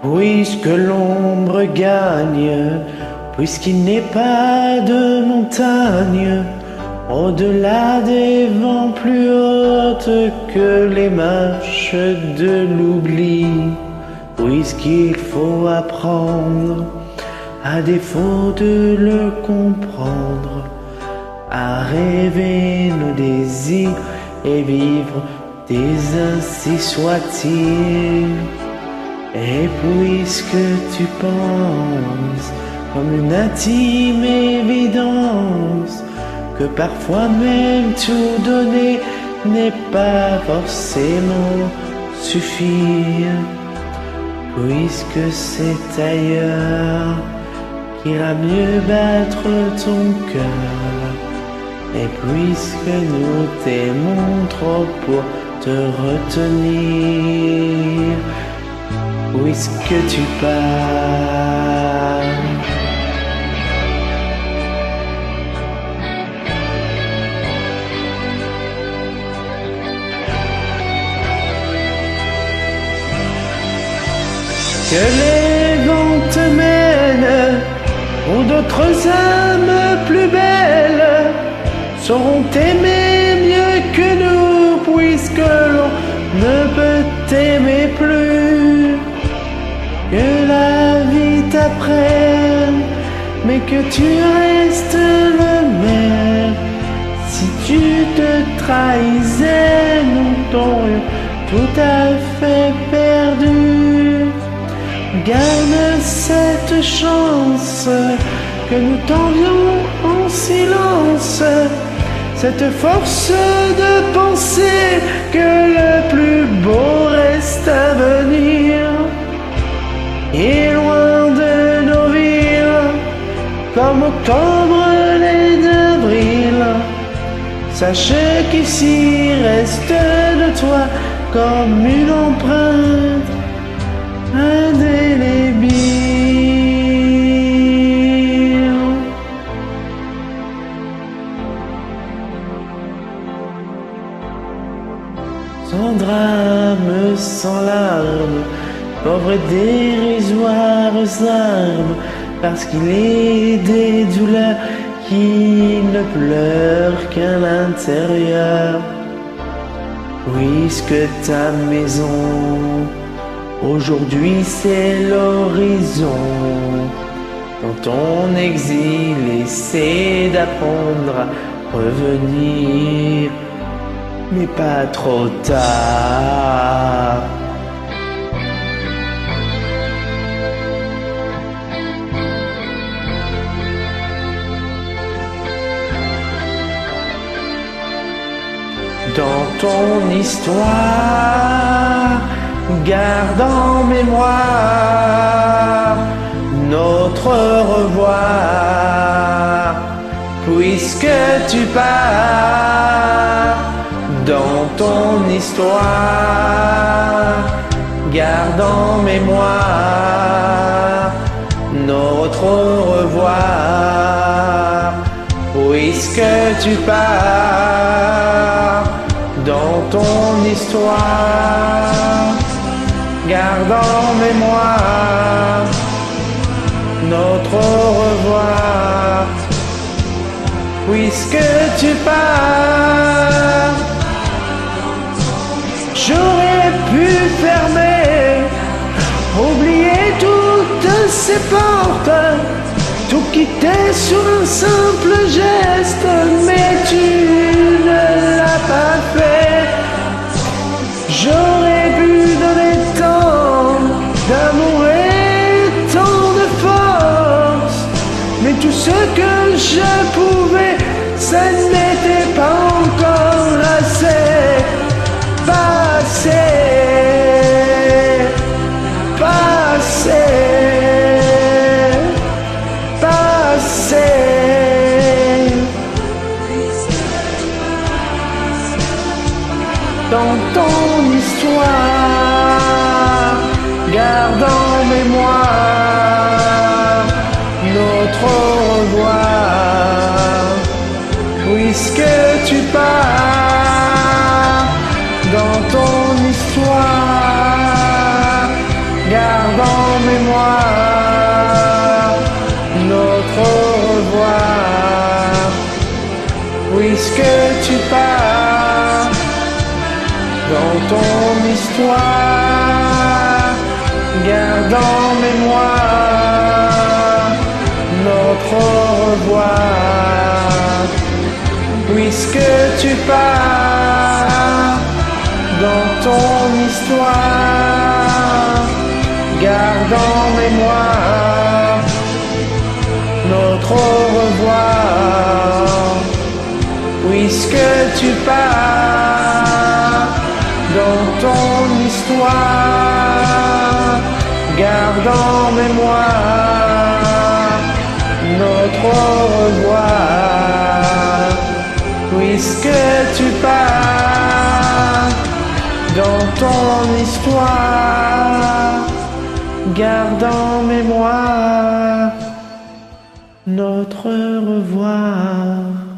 Puisque l'ombre gagne, puisqu'il n'est pas de montagne au-delà des vents plus hautes que les marches de l'oubli, puisqu'il faut apprendre, à défaut de le comprendre, à rêver nos désirs et vivre des ainsi soit-il. Et puisque tu penses comme une intime évidence que parfois même tout donner n'est pas forcément suffire, puisque c'est ailleurs qu'ira mieux battre ton cœur, et puisque nous t'aimons trop pour te retenir, puisque tu pars. Que les vents te mènent, où d'autres âmes plus belles sauront t'aimer mieux que nous, puisque l'on ne peut t'aimer plus. Que la vie t'apprenne, mais que tu restes le même. Si tu te trahissais, nous t'aurions tout à fait perdu. Garde cette chance que nous t'envions en silence, cette force de penser que le plus beau reste à venir. Et loin de nos villes, comme octobre l'est d'avril, sache qu'ici reste de toi comme une empreinte indélébile. Sans drame, sans larmes, pauvres dérisoires armes, parce qu'il est des douleurs qui ne pleurent qu'à l'intérieur. Puisque ta maison aujourd'hui c'est l'horizon, dans ton exil essaie d'apprendre à revenir, mais pas trop tard. Dans ton histoire, garde en mémoire notre revoir, puisque tu pars. Dans ton histoire, garde en mémoire notre revoir, puisque tu pars. Dans ton histoire, garde en mémoire notre revoir, puisque tu pars. J'aurais pu fermer, oublier toutes ces portes, tout quitter sur un simple geste, mais tu ne l'as pas fait. J'aurais pu donner tant d'amour et tant de force, mais tout ce que je pouvais, ça n'était pas encore assez. Passé, passé, passé. Dans ton histoire, garde en mémoire notre revoir, puisque tu pars. Dans ton histoire, garde en ton histoire, garde en mémoire notre au revoir. Puisque tu pars dans ton histoire, garde en mémoire notre au revoir. Puisque tu pars dans ton histoire, garde en mémoire notre au revoir. Puisque tu pars dans ton histoire, garde en mémoire notre au revoir.